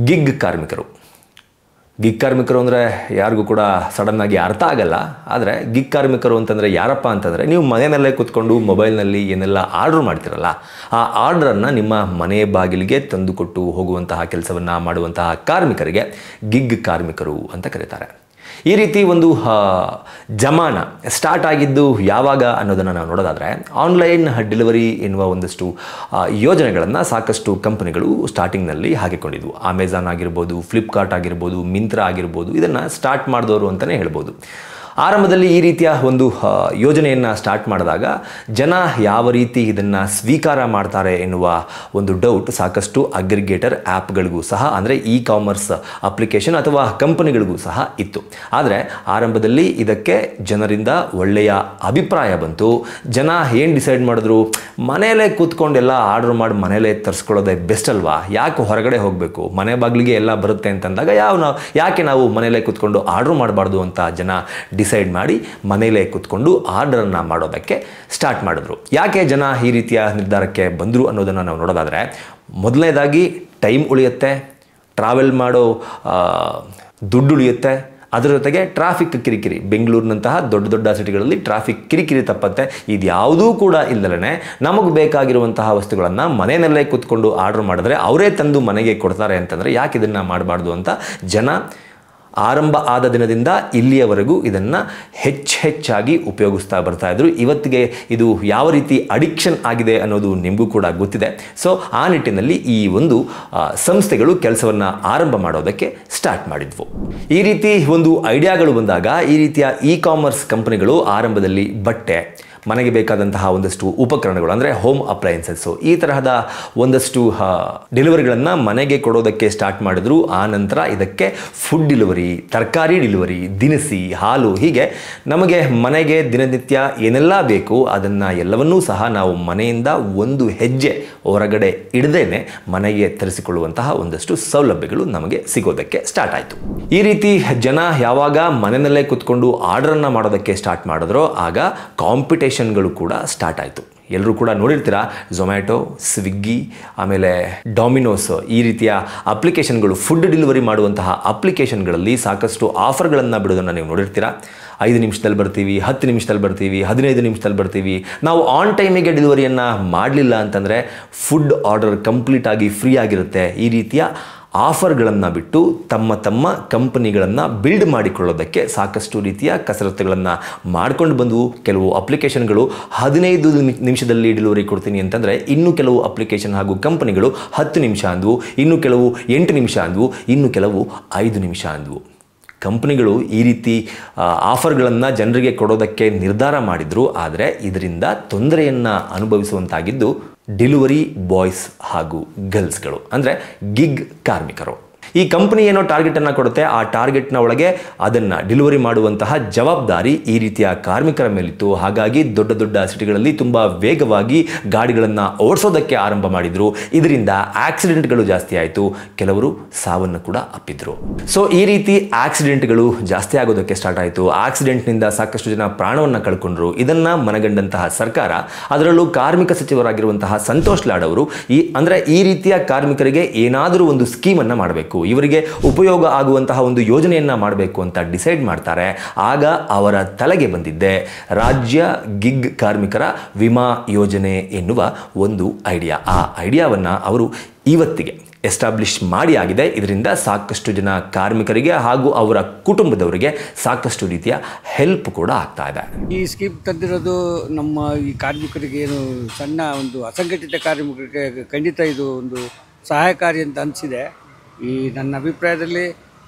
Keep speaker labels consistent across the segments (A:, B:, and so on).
A: Gig ಕಾರ್ಮಿಕರು. Gig ಕಾರ್ಮಿಕರು ಅಂದರೆ ಯಾರಿಗೂ ಕೂಡ ಸಡನ್ನಾಗಿ ಅರ್ಥ ಆಗಲ್ಲ. ಆದರೆ ಗಿಗ್ ಕಾರ್ಮಿಕರು ಅಂತಂದರೆ ಯಾರಪ್ಪ ಅಂತಂದರೆ, ನೀವು ಮನೆಯಲ್ಲೇ ಕೂತ್ಕೊಂಡು ಮೊಬೈಲ್ನಲ್ಲಿ ಏನೆಲ್ಲ ಆರ್ಡ್ರ್ ಮಾಡ್ತಿರಲ್ಲ, ಆ ಆರ್ಡ್ರನ್ನು ನಿಮ್ಮ ಮನೆ ಬಾಗಿಲಿಗೆ ತಂದುಕೊಟ್ಟು ಹೋಗುವಂತಹ ಕೆಲಸವನ್ನು ಮಾಡುವಂತಹ ಕಾರ್ಮಿಕರಿಗೆ ಗಿಗ್ ಕಾರ್ಮಿಕರು ಅಂತ ಕರೀತಾರೆ. ಈ ರೀತಿ ಒಂದು ಜಮಾನ ಸ್ಟಾರ್ಟ್ ಆಗಿದ್ದು ಯಾವಾಗ ಅನ್ನೋದನ್ನು ನಾವು ನೋಡೋದಾದರೆ, ಆನ್ಲೈನ್ ಡೆಲಿವರಿ ಎನ್ನುವ ಒಂದಷ್ಟು ಯೋಜನೆಗಳನ್ನು ಸಾಕಷ್ಟು ಕಂಪನಿಗಳು ಸ್ಟಾರ್ಟಿಂಗ್ನಲ್ಲಿ ಹಾಕಿಕೊಂಡಿದ್ವು. ಅಮೆಜಾನ್ ಆಗಿರ್ಬೋದು, ಫ್ಲಿಪ್ಕಾರ್ಟ್ ಆಗಿರ್ಬೋದು, ಮಿಂತ್ರಾ ಆಗಿರ್ಬೋದು, ಇದನ್ನು ಸ್ಟಾರ್ಟ್ ಮಾಡಿದವರು ಅಂತಲೇ ಹೇಳ್ಬೋದು. ಆರಂಭದಲ್ಲಿ ಈ ರೀತಿಯ ಒಂದು ಯೋಜನೆಯನ್ನು ಸ್ಟಾರ್ಟ್ ಮಾಡಿದಾಗ ಜನ ಯಾವ ರೀತಿ ಇದನ್ನು ಸ್ವೀಕಾರ ಮಾಡ್ತಾರೆ ಎನ್ನುವ ಒಂದು ಡೌಟ್ ಸಾಕಷ್ಟು ಅಗ್ರಿಗೇಟರ್ ಆ್ಯಪ್ಗಳಿಗೂ ಸಹ, ಅಂದರೆ ಇ ಕಾಮರ್ಸ್ ಅಪ್ಲಿಕೇಶನ್ ಅಥವಾ ಕಂಪನಿಗಳಿಗೂ ಸಹ ಇತ್ತು. ಆದರೆ ಆರಂಭದಲ್ಲಿ ಇದಕ್ಕೆ ಜನರಿಂದ ಒಳ್ಳೆಯ ಅಭಿಪ್ರಾಯ ಬಂತು. ಜನ ಏನು ಡಿಸೈಡ್ ಮಾಡಿದ್ರು, ಮನೆಯಲ್ಲೇ ಕೂತ್ಕೊಂಡೆಲ್ಲ ಆರ್ಡ್ರ್ ಮಾಡಿ ಮನೆಯಲ್ಲೇ ತರಿಸ್ಕೊಳ್ಳೋದೇ ಬೆಸ್ಟ್ ಅಲ್ವಾ, ಯಾಕೆ ಹೊರಗಡೆ ಹೋಗಬೇಕು, ಮನೆ ಬಾಗಿಲಿಗೆ ಎಲ್ಲ ಬರುತ್ತೆ ಅಂತಂದಾಗ ಯಾಕೆ ನಾವು ಮನೆಯಲ್ಲೇ ಕೂತ್ಕೊಂಡು ಆರ್ಡ್ರ್ ಮಾಡಬಾರ್ದು ಅಂತ ಜನ ಡಿಸೈಡ್ ಮಾಡಿ ಮನೆಯಲ್ಲೇ ಕೂತ್ಕೊಂಡು ಆರ್ಡರನ್ನು ಮಾಡೋದಕ್ಕೆ ಸ್ಟಾರ್ಟ್ ಮಾಡಿದ್ರು. ಯಾಕೆ ಜನ ಈ ರೀತಿಯ ನಿರ್ಧಾರಕ್ಕೆ ಬಂದರು ಅನ್ನೋದನ್ನು ನಾವು ನೋಡೋದಾದರೆ, ಮೊದಲನೇದಾಗಿ ಟೈಮ್ ಉಳಿಯುತ್ತೆ, ಟ್ರಾವೆಲ್ ಮಾಡೋ ದುಡ್ಡು ಉಳಿಯುತ್ತೆ, ಅದರ ಜೊತೆಗೆ ಟ್ರಾಫಿಕ್ ಕಿರಿಕಿರಿ, ಬೆಂಗಳೂರಿನಂತಹ ದೊಡ್ಡ ದೊಡ್ಡ ಸಿಟಿಗಳಲ್ಲಿ ಟ್ರಾಫಿಕ್ ಕಿರಿಕಿರಿ ತಪ್ಪತ್ತೆ. ಇದ್ಯಾವುದೂ ಕೂಡ ಇಲ್ಲದೇ ನಮಗೆ ಬೇಕಾಗಿರುವಂತಹ ವಸ್ತುಗಳನ್ನು ಮನೆಯಲ್ಲೇ ಕೂತ್ಕೊಂಡು ಆರ್ಡ್ರ್ ಮಾಡಿದ್ರೆ ಅವರೇ ತಂದು ಮನೆಗೆ ಕೊಡ್ತಾರೆ ಅಂತಂದರೆ ಯಾಕೆ ಇದನ್ನು ಮಾಡಬಾರ್ದು ಅಂತ ಜನ ಆರಂಭ ಆದ ದಿನದಿಂದ ಇಲ್ಲಿಯವರೆಗೂ ಇದನ್ನು ಹೆಚ್ಚಾಗಿ ಉಪಯೋಗಿಸ್ತಾ ಬರ್ತಾಯಿದ್ರು. ಇವತ್ತಿಗೆ ಇದು ಯಾವ ರೀತಿ ಅಡಿಕ್ಷನ್ ಆಗಿದೆ ಅನ್ನೋದು ನಿಮಗೂ ಕೂಡ ಗೊತ್ತಿದೆ. ಸೊ ಆ ನಿಟ್ಟಿನಲ್ಲಿ ಈ ಒಂದು ಸಂಸ್ಥೆಗಳು ಕೆಲಸವನ್ನು ಆರಂಭ ಮಾಡೋದಕ್ಕೆ ಸ್ಟಾರ್ಟ್ ಮಾಡಿದ್ವು. ಈ ರೀತಿ ಒಂದು ಐಡಿಯಾಗಳು ಬಂದಾಗ ಈ ರೀತಿಯ ಇ ಕಾಮರ್ಸ್ ಕಂಪನಿಗಳು ಆರಂಭದಲ್ಲಿ ಬಟ್ಟೆ, ಮನೆಗೆ ಬೇಕಾದಂತಹ ಒಂದಷ್ಟು ಉಪಕರಣಗಳು ಅಂದರೆ ಹೋಮ್ ಅಪ್ಲಯನ್ಸಸ್ಸು, ಈ ತರಹದ ಒಂದಷ್ಟು ಡೆಲಿವರಿಗಳನ್ನು ಮನೆಗೆ ಕೊಡೋದಕ್ಕೆ ಸ್ಟಾರ್ಟ್ ಮಾಡಿದ್ರು. ಆ ನಂತರ ಇದಕ್ಕೆ ಫುಡ್ ಡೆಲಿವರಿ, ತರಕಾರಿ ಡೆಲಿವರಿ, ದಿನಸಿ, ಹಾಲು, ಹೀಗೆ ನಮಗೆ ಮನೆಗೆ ದಿನನಿತ್ಯ ಏನೆಲ್ಲ ಬೇಕು ಅದನ್ನು ಎಲ್ಲವನ್ನೂ ಸಹ ನಾವು ಮನೆಯಿಂದ ಒಂದು ಹೆಜ್ಜೆ ಹೊರಗಡೆ ಇಡದೇನೆ ಮನೆಗೆ ತರಿಸಿಕೊಳ್ಳುವಂತಹ ಒಂದಷ್ಟು ಸೌಲಭ್ಯಗಳು ನಮಗೆ ಸಿಗೋದಕ್ಕೆ ಸ್ಟಾರ್ಟ್ ಆಯಿತು. ಈ ರೀತಿ ಜನ ಯಾವಾಗ ಮನೆಯಲ್ಲೇ ಕೂತ್ಕೊಂಡು ಆರ್ಡರನ್ನು ಮಾಡೋದಕ್ಕೆ ಸ್ಟಾರ್ಟ್ ಮಾಡಿದ್ರೋ ಆಗ ಕಾಂಪಿಟೇಷನ್ಗಳು ಕೂಡ ಸ್ಟಾರ್ಟ್ ಆಯಿತು. ಎಲ್ಲರೂ ಕೂಡ ನೋಡಿರ್ತೀರ, ಝೊಮ್ಯಾಟೊ, ಸ್ವಿಗ್ಗಿ, ಆಮೇಲೆ ಡಾಮಿನೋಸ್, ಈ ರೀತಿಯ ಅಪ್ಲಿಕೇಶನ್ಗಳು, ಫುಡ್ ಡೆಲಿವರಿ ಮಾಡುವಂತಹ ಅಪ್ಲಿಕೇಶನ್ಗಳಲ್ಲಿ ಸಾಕಷ್ಟು ಆಫರ್ಗಳನ್ನು ಬಿಡೋದನ್ನು ನೀವು ನೋಡಿರ್ತೀರ. 5 ನಿಮಿಷದಲ್ಲಿ ಬರ್ತೀವಿ, 10 ನಿಮಿಷದಲ್ಲಿ ಬರ್ತೀವಿ, 15 ನಿಮಿಷದಲ್ಲಿ ಬರ್ತೀವಿ. ನಾವು ಆನ್ ಟೈಮಿಗೆ ಡೆಲಿವರಿಯನ್ನು ಮಾಡಲಿಲ್ಲ ಅಂತಂದರೆ ಫುಡ್ ಆರ್ಡರ್ ಕಂಪ್ಲೀಟ್ ಆಗಿ ಫ್ರೀ ಆಗಿರುತ್ತೆ. ಈ ರೀತಿಯ ಆಫರ್ಗಳನ್ನು ಬಿಟ್ಟು ತಮ್ಮ ಕಂಪನಿಗಳನ್ನು ಬಿಲ್ಡ್ ಮಾಡಿಕೊಳ್ಳೋದಕ್ಕೆ ಸಾಕಷ್ಟು ರೀತಿಯ ಕಸರತ್ತುಗಳನ್ನು ಮಾಡ್ಕೊಂಡು ಬಂದವು. ಕೆಲವು ಅಪ್ಲಿಕೇಶನ್ಗಳು 15 ನಿಮಿಷದಲ್ಲಿ ಡೆಲಿವರಿ ಕೊಡ್ತೀನಿ ಅಂತಂದರೆ, ಇನ್ನು ಕೆಲವು ಅಪ್ಲಿಕೇಶನ್ ಹಾಗೂ ಕಂಪನಿಗಳು 10 ನಿಮಿಷ ಅಂದವು, ಇನ್ನು ಕೆಲವು 8 ನಿಮಿಷ ಅಂದವು, ಇನ್ನು ಕೆಲವು 5 ನಿಮಿಷ ಅಂದವು. ಕಂಪನಿಗಳು ಈ ರೀತಿ ಆಫರ್ಗಳನ್ನು ಜನರಿಗೆ ಕೊಡೋದಕ್ಕೆ ನಿರ್ಧಾರ ಮಾಡಿದ್ರು. ಆದರೆ ಇದರಿಂದ ತೊಂದರೆಯನ್ನು ಅನುಭವಿಸುವಂತಾಗಿದ್ದು ಡೆಲಿವರಿ ಬಾಯ್ಸ್ ಹಾಗೂ ಗರ್ಲ್ಸ್ಗಳು, ಅಂದರೆ ಗಿಗ್ ಕಾರ್ಮಿಕರು. ಈ ಕಂಪನಿ ಏನೋ ಟಾರ್ಗೆಟನ್ನು ಕೊಡುತ್ತೆ, ಆ ಟಾರ್ಗೆಟ್ನ ಒಳಗೆ ಅದನ್ನು ಡೆಲಿವರಿ ಮಾಡುವಂತಹ ಜವಾಬ್ದಾರಿ ಈ ರೀತಿಯ ಕಾರ್ಮಿಕರ ಮೇಲಿತ್ತು. ಹಾಗಾಗಿ ದೊಡ್ಡ ದೊಡ್ಡ ಸಿಟಿಗಳಲ್ಲಿ ತುಂಬ ವೇಗವಾಗಿ ಗಾಡಿಗಳನ್ನು ಓಡಿಸೋದಕ್ಕೆ ಆರಂಭ ಮಾಡಿದರು. ಇದರಿಂದ ಆಕ್ಸಿಡೆಂಟ್ಗಳು ಜಾಸ್ತಿ ಆಯಿತು, ಕೆಲವರು ಸಾವನ್ನು ಕೂಡ ಅಪ್ಪಿದ್ರು. ಸೊ ಈ ರೀತಿ ಆಕ್ಸಿಡೆಂಟ್ಗಳು ಜಾಸ್ತಿ ಆಗೋದಕ್ಕೆ ಸ್ಟಾರ್ಟ್ ಆಯಿತು. ಆಕ್ಸಿಡೆಂಟ್ನಿಂದ ಸಾಕಷ್ಟು ಜನ ಪ್ರಾಣವನ್ನು ಕಳ್ಕೊಂಡ್ರು. ಇದನ್ನು ಮನಗಂಡಂತಹ ಸರ್ಕಾರ, ಅದರಲ್ಲೂ ಕಾರ್ಮಿಕ ಸಚಿವರಾಗಿರುವಂತಹ ಸಂತೋಷ್ ಲಾಡ್ ಅವರು ಈ ರೀತಿಯ ಕಾರ್ಮಿಕರಿಗೆ ಏನಾದರೂ ಒಂದು ಸ್ಕೀಮನ್ನು ಮಾಡಬೇಕು, ಇವರಿಗೆ ಉಪಯೋಗ ಆಗುವಂತಹ ಒಂದು ಯೋಜನೆಯನ್ನ ಮಾಡಬೇಕು ಅಂತ ಡಿಸೈಡ್ ಮಾಡ್ತಾರೆ. ಆಗ ಅವರ ತಲೆಗೆ ಬಂದಿದ್ದೆ ರಾಜ್ಯ ಗಿಗ್ ಕಾರ್ಮಿಕರ ವಿಮಾ ಯೋಜನೆ ಎನ್ನುವ ಒಂದು ಐಡಿಯಾ. ಆ ಐಡಿಯಾವನ್ನು ಅವರು ಇವತ್ತಿಗೆ ಎಸ್ಟಾಬ್ಲಿಷ್ ಮಾಡಿ ಆಗಿದೆ. ಇದರಿಂದ ಸಾಕಷ್ಟು ಜನ ಕಾರ್ಮಿಕರಿಗೆ ಹಾಗೂ ಅವರ ಕುಟುಂಬದವರಿಗೆ ಸಾಕಷ್ಟು ರೀತಿಯ ಹೆಲ್ಪ್ ಕೂಡ ಆಗ್ತಾ ಇದೆ.
B: ಈ ಸ್ಕೀಮ್ ತಂದಿರೋದು ನಮ್ಮ ಈ ಕಾರ್ಮಿಕರಿಗೆ, ಏನು ಸಣ್ಣ ಒಂದು ಅಸಂಘಟಿತ ಕಾರ್ಮಿಕರಿಗೆ ಖಂಡಿತ ಇದು ಒಂದು ಸಹಾಯಕಾರಿ ಅಂತ ಅನಿಸಿದೆ. ಈ ನನ್ನ ಅಭಿಪ್ರಾಯದಲ್ಲಿ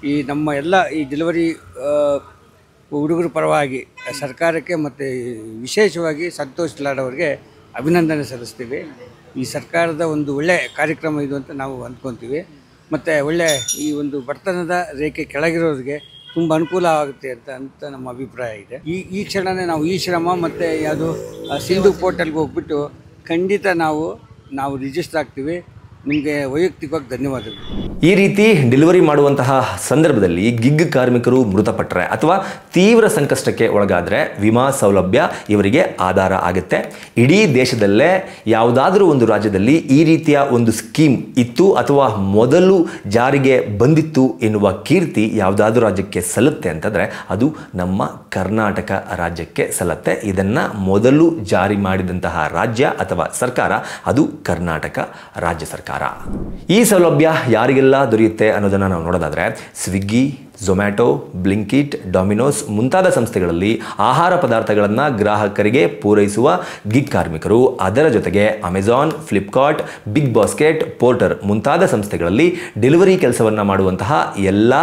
B: ಈ ನಮ್ಮ ಎಲ್ಲ ಈ ಡೆಲಿವರಿ ಹುಡುಗರ ಪರವಾಗಿ ಸರ್ಕಾರಕ್ಕೆ ಮತ್ತು ವಿಶೇಷವಾಗಿ ಸಂತೋಷ್ ಲಾಡ್ ಅವರಿಗೆ ಅಭಿನಂದನೆ ಸಲ್ಲಿಸ್ತೀವಿ. ಈ ಸರ್ಕಾರದ ಒಂದು ಒಳ್ಳೆಯ ಕಾರ್ಯಕ್ರಮ ಇದು ಅಂತ ನಾವು ಅಂದ್ಕೊತೀವಿ. ಮತ್ತು ಒಳ್ಳೆಯ ಈ ಒಂದು ಬಡತನದ ರೇಖೆ ಕೆಳಗಿರೋರಿಗೆ ತುಂಬ ಅನುಕೂಲ ಆಗುತ್ತೆ ಅಂತ ನಮ್ಮ ಅಭಿಪ್ರಾಯ ಇದೆ. ಈ ಕ್ಷಣವೇ ನಾವು ಈ ಶ್ರಮ ಮತ್ತು ಯಾವುದು ಸಿಂಧು ಪೋರ್ಟಲ್ಗೆ ಹೋಗ್ಬಿಟ್ಟು ಖಂಡಿತ ನಾವು ರಿಜಿಸ್ಟರ್ ಆಗ್ತೀವಿ. ನಿಮಗೆ ವೈಯಕ್ತಿಕವಾಗಿ ಧನ್ಯವಾದಗಳು.
A: ಈ ರೀತಿ ಡೆಲಿವರಿ ಮಾಡುವಂತಹ ಸಂದರ್ಭದಲ್ಲಿ ಗಿಗ್ ಕಾರ್ಮಿಕರು ಮೃತಪಟ್ಟರೆ ಅಥವಾ ತೀವ್ರ ಸಂಕಷ್ಟಕ್ಕೆ ಒಳಗಾದರೆ ವಿಮಾ ಸೌಲಭ್ಯ ಇವರಿಗೆ ಆಧಾರ ಆಗುತ್ತೆ. ಇಡೀ ದೇಶದಲ್ಲೇ ಯಾವುದಾದರೂ ಒಂದು ರಾಜ್ಯದಲ್ಲಿ ಈ ರೀತಿಯ ಒಂದು ಸ್ಕೀಮ್ ಇತ್ತು ಅಥವಾ ಮೊದಲು ಜಾರಿಗೆ ಬಂದಿತ್ತು ಎನ್ನುವ ಕೀರ್ತಿ ಯಾವುದಾದ್ರೂ ರಾಜ್ಯಕ್ಕೆ ಸಲ್ಲುತ್ತೆ ಅಂತಂದರೆ ಅದು ನಮ್ಮ ಕರ್ನಾಟಕ ರಾಜ್ಯಕ್ಕೆ ಸಲ್ಲತ್ತೆ. ಇದನ್ನು ಮೊದಲು ಜಾರಿ ಮಾಡಿದಂತಹ ರಾಜ್ಯ ಅಥವಾ ಸರ್ಕಾರ ಅದು ಕರ್ನಾಟಕ ರಾಜ್ಯ ಸರ್ಕಾರ. ಈ ಸೌಲಭ್ಯ ಯಾರಿಗೆಲ್ಲ ದೊರೆಯುತ್ತೆ ಅನ್ನೋದನ್ನು ನಾವು ನೋಡೋದಾದರೆ ಸ್ವಿಗ್ಗಿ, ಝೊಮ್ಯಾಟೊ, ಬ್ಲಿಂಕಿಟ್, ಡೊಮಿನೋಸ್ ಮುಂತಾದ ಸಂಸ್ಥೆಗಳಲ್ಲಿ ಆಹಾರ ಪದಾರ್ಥಗಳನ್ನು ಗ್ರಾಹಕರಿಗೆ ಪೂರೈಸುವ ಗಿಗ್ ಕಾರ್ಮಿಕರು, ಅದರ ಜೊತೆಗೆ Amazon, Flipkart, big basket, porter ಮುಂತಾದ ಸಂಸ್ಥೆಗಳಲ್ಲಿ ಡೆಲಿವರಿ ಕೆಲಸವನ್ನು ಮಾಡುವಂತಹ ಎಲ್ಲ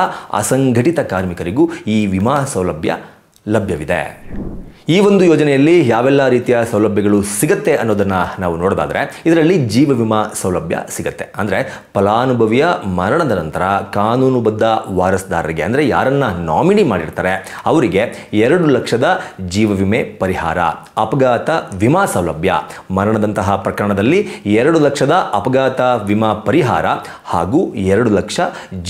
A: ಅಸಂಘಟಿತ ಕಾರ್ಮಿಕರಿಗೂ ಈ ವಿಮಾ ಸೌಲಭ್ಯ ಲಭ್ಯವಿದೆ. ಈ ಒಂದು ಯೋಜನೆಯಲ್ಲಿ ಯಾವೆಲ್ಲ ರೀತಿಯ ಸೌಲಭ್ಯಗಳು ಸಿಗುತ್ತೆ ಅನ್ನೋದನ್ನು ನಾವು ನೋಡೋದಾದರೆ ಇದರಲ್ಲಿ ಜೀವ ವಿಮಾ ಸೌಲಭ್ಯ ಸಿಗುತ್ತೆ. ಅಂದರೆ ಫಲಾನುಭವಿಯ ಮರಣದ ನಂತರ ಕಾನೂನುಬದ್ಧ ವಾರಸುದಾರರಿಗೆ ಅಂದರೆ ಯಾರನ್ನ ನಾಮಿನಿ ಮಾಡಿರ್ತಾರೆ ಅವರಿಗೆ 2 ಲಕ್ಷದ ಜೀವ ವಿಮೆ ಪರಿಹಾರ, ಅಪಘಾತ ವಿಮಾ ಸೌಲಭ್ಯ, ಮರಣದಂತಹ ಪ್ರಕರಣದಲ್ಲಿ 2 ಲಕ್ಷದ ಅಪಘಾತ ವಿಮಾ ಪರಿಹಾರ ಹಾಗೂ 2 ಲಕ್ಷ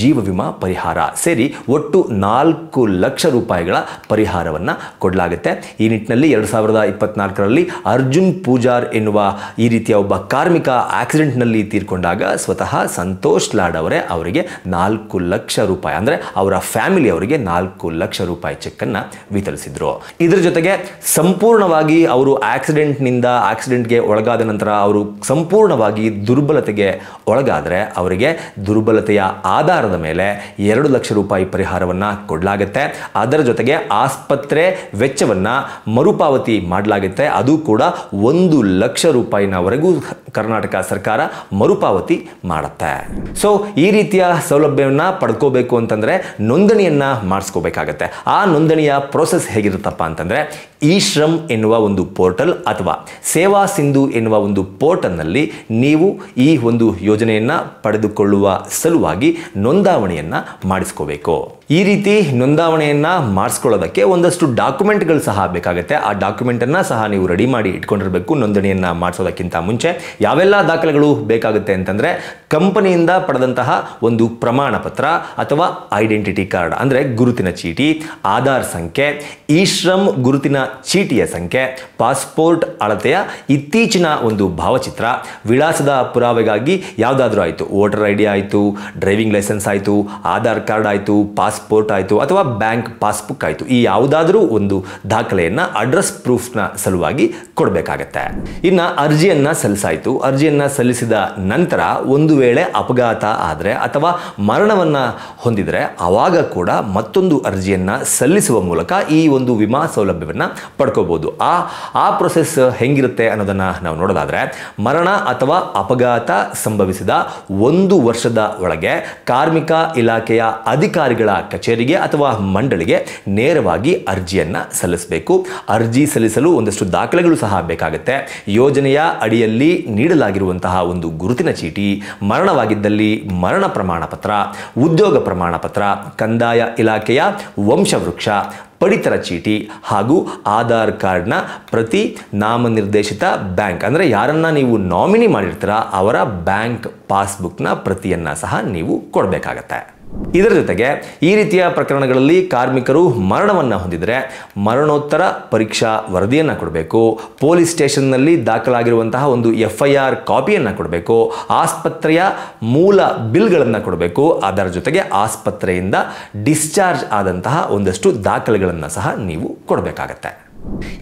A: ಜೀವ ವಿಮಾ ಪರಿಹಾರ ಸೇರಿ ಒಟ್ಟು 4 ಲಕ್ಷ ರೂಪಾಯಿಗಳ ಪರಿಹಾರವನ್ನು ಕೊಡಲಾಗುತ್ತೆ. ಈ ನಿಟ್ಟಿನಲ್ಲಿ 2024ರಲ್ಲಿ ಅರ್ಜುನ್ ಪೂಜಾರ್ ಎನ್ನುವ ಈ ರೀತಿಯ ಒಬ್ಬ ಕಾರ್ಮಿಕ ಆಕ್ಸಿಡೆಂಟ್ನಲ್ಲಿ ತೀರ್ಕೊಂಡಾಗ ಸ್ವತಃ ಸಂತೋಷ್ ಲಾಡ್ ಅವರಿಗೆ 4 ಲಕ್ಷ ರೂಪಾಯಿ ಅಂದರೆ ಅವರ ಫ್ಯಾಮಿಲಿ ಅವರಿಗೆ 4 ಲಕ್ಷ ರೂಪಾಯಿ ಚೆಕ್ಕನ್ನು ವಿತರಿಸಿದ್ರು. ಇದರ ಜೊತೆಗೆ ಸಂಪೂರ್ಣವಾಗಿ ಅವರು ಆಕ್ಸಿಡೆಂಟ್ಗೆ ಒಳಗಾದ ನಂತರ ಅವರು ಸಂಪೂರ್ಣವಾಗಿ ದುರ್ಬಲತೆಗೆ ಒಳಗಾದರೆ ಅವರಿಗೆ ದುರ್ಬಲತೆಯ ಆಧಾರದ ಮೇಲೆ 2 ಲಕ್ಷ ರೂಪಾಯಿ ಪರಿಹಾರವನ್ನು ಕೊಡಲಾಗುತ್ತೆ. ಅದರ ಜೊತೆಗೆ ಆಸ್ಪತ್ರೆ ವೆಚ್ಚವನ್ನು ಮರುಪಾವತಿ ಮಾಡಲಾಗುತ್ತೆ. ಅದು ಕೂಡ 1 ಲಕ್ಷ ರೂಪಾಯಿನವರೆಗೂ ಕರ್ನಾಟಕ ಸರ್ಕಾರ ಮರುಪಾವತಿ ಮಾಡುತ್ತೆ. ಸೊ ಈ ರೀತಿಯ ಸೌಲಭ್ಯವನ್ನು ಪಡ್ಕೋಬೇಕು ಅಂತಂದರೆ ನೋಂದಣಿಯನ್ನು ಮಾಡಿಸ್ಕೋಬೇಕಾಗತ್ತೆ. ಆ ನೋಂದಣಿಯ ಪ್ರೋಸೆಸ್ ಹೇಗಿರುತ್ತಪ್ಪ ಅಂತಂದರೆ ಇ ಶ್ರಮ್ ಎನ್ನುವ ಒಂದು ಪೋರ್ಟಲ್ ಅಥವಾ ಸೇವಾ ಸಿಂಧು ಎನ್ನುವ ಒಂದು ಪೋರ್ಟಲ್ನಲ್ಲಿ ನೀವು ಈ ಒಂದು ಯೋಜನೆಯನ್ನು ಪಡೆದುಕೊಳ್ಳುವ ಸಲುವಾಗಿ ನೋಂದಾವಣೆಯನ್ನು ಮಾಡಿಸ್ಕೋಬೇಕು. ಈ ರೀತಿ ನೋಂದಾವಣೆಯನ್ನು ಮಾಡಿಸ್ಕೊಳ್ಳೋದಕ್ಕೆ ಒಂದಷ್ಟು ಡಾಕ್ಯುಮೆಂಟ್ಗಳು ಸಹ ಬೇಕಾಗುತ್ತೆ. ಆ ಡಾಕ್ಯುಮೆಂಟನ್ನು ಸಹ ನೀವು ರೆಡಿ ಮಾಡಿ ಇಟ್ಕೊಂಡಿರಬೇಕು. ನೋಂದಣಿಯನ್ನು ಮಾಡಿಸೋದಕ್ಕಿಂತ ಮುಂಚೆ ಯಾವೆಲ್ಲ ದಾಖಲೆಗಳು ಬೇಕಾಗುತ್ತೆ ಅಂತಂದರೆ ಕಂಪನಿಯಿಂದ ಪಡೆದಂತಹ ಒಂದು ಪ್ರಮಾಣ ಪತ್ರ ಅಥವಾ ಐಡೆಂಟಿಟಿ ಕಾರ್ಡ್ ಅಂದರೆ ಗುರುತಿನ ಚೀಟಿ, ಆಧಾರ್ ಸಂಖ್ಯೆ, ಇ ಶ್ರಮ್ ಗುರುತಿನ ಚೀಟಿಯ ಸಂಖ್ಯೆ, ಪಾಸ್ಪೋರ್ಟ್ ಅಳತೆಯ ಇತ್ತೀಚಿನ ಒಂದು ಭಾವಚಿತ್ರ, ವಿಳಾಸದ ಪುರಾವೆಗಾಗಿ ಯಾವುದಾದ್ರೂ ಆಯಿತು, ವೋಟರ್ ಐ ಡಿ ಆಯಿತು, ಡ್ರೈವಿಂಗ್ ಲೈಸೆನ್ಸ್ ಆಯಿತು, ಆಧಾರ್ ಕಾರ್ಡ್ ಆಯಿತು, ಪಾಸ್ಪೋರ್ಟ್ ಆಯಿತು ಅಥವಾ ಬ್ಯಾಂಕ್ ಪಾಸ್ಬುಕ್ ಆಯಿತು, ಈ ಯಾವುದಾದ್ರೂ ಒಂದು ದಾಖಲೆಯನ್ನು ಅಡ್ರೆಸ್ ಪ್ರೂಫ್ನ ಸಲುವಾಗಿ ಕೊಡಬೇಕಾಗತ್ತೆ. ಇನ್ನು ಅರ್ಜಿಯನ್ನು ಸಲ್ಲಿಸಾಯಿತು. ಅರ್ಜಿಯನ್ನು ಸಲ್ಲಿಸಿದ ನಂತರ ಒಂದು ವೇಳೆ ಅಪಘಾತ ಆದರೆ ಅಥವಾ ಮರಣವನ್ನು ಹೊಂದಿದರೆ ಆವಾಗ ಕೂಡ ಮತ್ತೊಂದು ಅರ್ಜಿಯನ್ನು ಸಲ್ಲಿಸುವ ಮೂಲಕ ಈ ಒಂದು ವಿಮಾ ಸೌಲಭ್ಯವನ್ನು ಪಡ್ಕೋಬಹುದು. ಆ ಪ್ರೊಸೆಸ್ ಹೆಂಗಿರುತ್ತೆ ಅನ್ನೋದನ್ನು ನಾವು ನೋಡೋದಾದರೆ ಮರಣ ಅಥವಾ ಅಪಘಾತ ಸಂಭವಿಸಿದ 1 ವರ್ಷದ ಒಳಗೆ ಕಾರ್ಮಿಕ ಇಲಾಖೆಯ ಅಧಿಕಾರಿಗಳ ಕಚೇರಿಗೆ ಅಥವಾ ಮಂಡಳಿಗೆ ನೇರವಾಗಿ ಅರ್ಜಿಯನ್ನು ಸಲ್ಲಿಸಬೇಕು. ಅರ್ಜಿ ಸಲ್ಲಿಸಲು ಒಂದಷ್ಟು ದಾಖಲೆಗಳು ಸಹ ಬೇಕಾಗುತ್ತೆ. ಯೋಜನೆಯ ಅಡಿಯಲ್ಲಿ ನೀಡಲಾಗಿರುವಂತಹ ಒಂದು ಗುರುತಿನ ಚೀಟಿ, ಮರಣವಾಗಿದ್ದಲ್ಲಿ ಮರಣ ಪ್ರಮಾಣ ಪತ್ರ, ಉದ್ಯೋಗ ಪ್ರಮಾಣ ಪತ್ರ, ಕಂದಾಯ ಇಲಾಖೆಯ ವಂಶವೃಕ್ಷ, ಪಡಿತರ ಚೀಟಿ ಹಾಗೂ ಆಧಾರ್ ಕಾರ್ಡ್ನ ಪ್ರತಿ, ನಾಮನಿರ್ದೇಶಿತ ಬ್ಯಾಂಕ್ ಅಂದರೆ ಯಾರನ್ನ ನೀವು ನಾಮಿನಿ ಮಾಡಿರ್ತೀರ ಅವರ ಬ್ಯಾಂಕ್ ಪಾಸ್ಬುಕ್ನ ಪ್ರತಿಯನ್ನು ಸಹ ನೀವು ಕೊಡಬೇಕಾಗತ್ತೆ. ಇದರ ಜೊತೆಗೆ ಈ ರೀತಿಯ ಪ್ರಕರಣಗಳಲ್ಲಿ ಕಾರ್ಮಿಕರು ಮರಣವನ್ನು ಹೊಂದಿದರೆ ಮರಣೋತ್ತರ ಪರೀಕ್ಷಾ ವರದಿಯನ್ನು ಕೊಡಬೇಕು. ಪೊಲೀಸ್ ಸ್ಟೇಷನ್ನಲ್ಲಿ ದಾಖಲಾಗಿರುವಂತಹ ಒಂದು FIR ಕಾಪಿಯನ್ನು ಕೊಡಬೇಕು. ಆಸ್ಪತ್ರೆಯ ಮೂಲ ಬಿಲ್ಗಳನ್ನು ಕೊಡಬೇಕು. ಅದರ ಜೊತೆಗೆ ಆಸ್ಪತ್ರೆಯಿಂದ ಡಿಸ್ಚಾರ್ಜ್ ಆದಂತಹ ಒಂದಷ್ಟು ದಾಖಲೆಗಳನ್ನು ಸಹ ನೀವು ಕೊಡಬೇಕಾಗತ್ತೆ.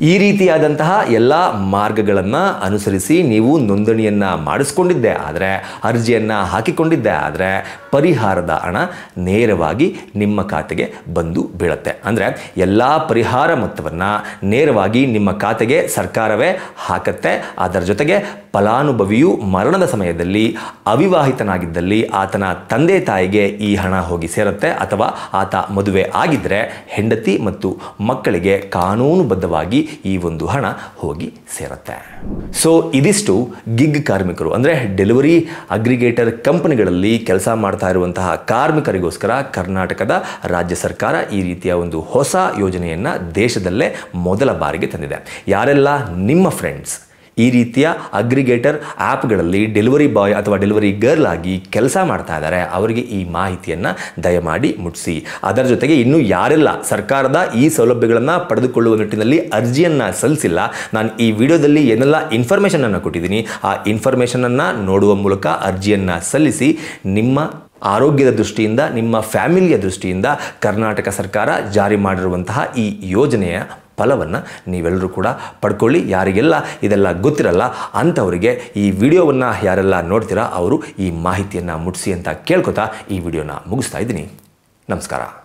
A: ಈ ರೀತಿಯಾದಂತಹ ಎಲ್ಲ ಮಾರ್ಗಗಳನ್ನು ಅನುಸರಿಸಿ ನೀವು ನೋಂದಣಿಯನ್ನು ಮಾಡಿಸ್ಕೊಂಡಿದ್ದೇ ಆದರೆ, ಅರ್ಜಿಯನ್ನು ಹಾಕಿಕೊಂಡಿದ್ದೇ ಆದರೆ ಪರಿಹಾರದ ಹಣ ನೇರವಾಗಿ ನಿಮ್ಮ ಖಾತೆಗೆ ಬಂದು ಬೀಳುತ್ತೆ. ಅಂದರೆ ಎಲ್ಲ ಪರಿಹಾರ ಮೊತ್ತವನ್ನು ನೇರವಾಗಿ ನಿಮ್ಮ ಖಾತೆಗೆ ಸರ್ಕಾರವೇ ಹಾಕತ್ತೆ. ಅದರ ಜೊತೆಗೆ ಫಲಾನುಭವಿಯು ಮರಣದ ಸಮಯದಲ್ಲಿ ಅವಿವಾಹಿತನಾಗಿದ್ದಲ್ಲಿ ಆತನ ತಂದೆ ತಾಯಿಗೆ ಈ ಹಣ ಹೋಗಿ ಸೇರುತ್ತೆ. ಅಥವಾ ಆತ ಮದುವೆ ಆಗಿದ್ದರೆ ಹೆಂಡತಿ ಮತ್ತು ಮಕ್ಕಳಿಗೆ ಕಾನೂನುಬದ್ಧವಾಗಿ ಈ ಒಂದು ಹಣ ಹೋಗಿ ಸೇರುತ್ತೆ. ಸೊ ಇದಿಷ್ಟು ಗಿಗ್ ಕಾರ್ಮಿಕರು ಅಂದರೆ ಡೆಲಿವರಿ ಅಗ್ರಿಗೇಟರ್ ಕಂಪನಿಗಳಲ್ಲಿ ಕೆಲಸ ಮಾಡ್ತಾ ಇರುವಂತಹ ಕಾರ್ಮಿಕರಿಗೋಸ್ಕರ ಕರ್ನಾಟಕದ ರಾಜ್ಯ ಸರ್ಕಾರ ಈ ರೀತಿಯ ಒಂದು ಹೊಸ ಯೋಜನೆಯನ್ನು ದೇಶದಲ್ಲೇ ಮೊದಲ ಬಾರಿಗೆ ತಂದಿದೆ. ಯಾರೆಲ್ಲ ನಿಮ್ಮ ಫ್ರೆಂಡ್ಸ್ ಈ ರೀತಿಯ ಅಗ್ರಿಗೇಟರ್ ಆ್ಯಪ್ಗಳಲ್ಲಿ ಡೆಲಿವರಿ ಬಾಯ್ ಅಥವಾ ಡೆಲಿವರಿ ಗರ್ಲ್ ಆಗಿ ಕೆಲಸ ಮಾಡ್ತಾ ಇದ್ದಾರೆ ಅವರಿಗೆ ಈ ಮಾಹಿತಿಯನ್ನು ದಯಮಾಡಿ ಮುಟ್ಟಿಸಿ. ಅದರ ಜೊತೆಗೆ ಇನ್ನೂ ಯಾರೆಲ್ಲ ಸರ್ಕಾರದ ಈ ಸೌಲಭ್ಯಗಳನ್ನು ಪಡೆದುಕೊಳ್ಳುವ ನಿಟ್ಟಿನಲ್ಲಿ ಅರ್ಜಿಯನ್ನು ಸಲ್ಲಿಸಿಲ್ಲ, ನಾನು ಈ ವಿಡಿಯೋದಲ್ಲಿ ಏನೆಲ್ಲ ಇನ್ಫಾರ್ಮೇಷನನ್ನು ಕೊಟ್ಟಿದ್ದೀನಿ ಆ ಇನ್ಫಾರ್ಮೇಷನನ್ನು ನೋಡುವ ಮೂಲಕ ಅರ್ಜಿಯನ್ನು ಸಲ್ಲಿಸಿ ನಿಮ್ಮ ಆರೋಗ್ಯದ ದೃಷ್ಟಿಯಿಂದ, ನಿಮ್ಮ ಫ್ಯಾಮಿಲಿಯ ದೃಷ್ಟಿಯಿಂದ ಕರ್ನಾಟಕ ಸರ್ಕಾರ ಜಾರಿ ಮಾಡಿರುವಂತಹ ಈ ಯೋಜನೆಯ ಫಲವನ್ನು ನೀವೆಲ್ಲರೂ ಕೂಡ ಪಡ್ಕೊಳ್ಳಿ. ಯಾರಿಗೆಲ್ಲ ಇದೆಲ್ಲ ಗೊತ್ತಿರಲ್ಲ ಅಂಥವರಿಗೆ ಈ ವಿಡಿಯೋವನ್ನು ಯಾರೆಲ್ಲ ನೋಡ್ತೀರಾ ಅವರು ಈ ಮಾಹಿತಿಯನ್ನು ಮುಟ್ಟಿಸಿ ಅಂತ ಕೇಳ್ಕೊತಾ ಈ ವಿಡಿಯೋನ ಮುಗಿಸ್ತಾ ಇದ್ದೀನಿ. ನಮಸ್ಕಾರ.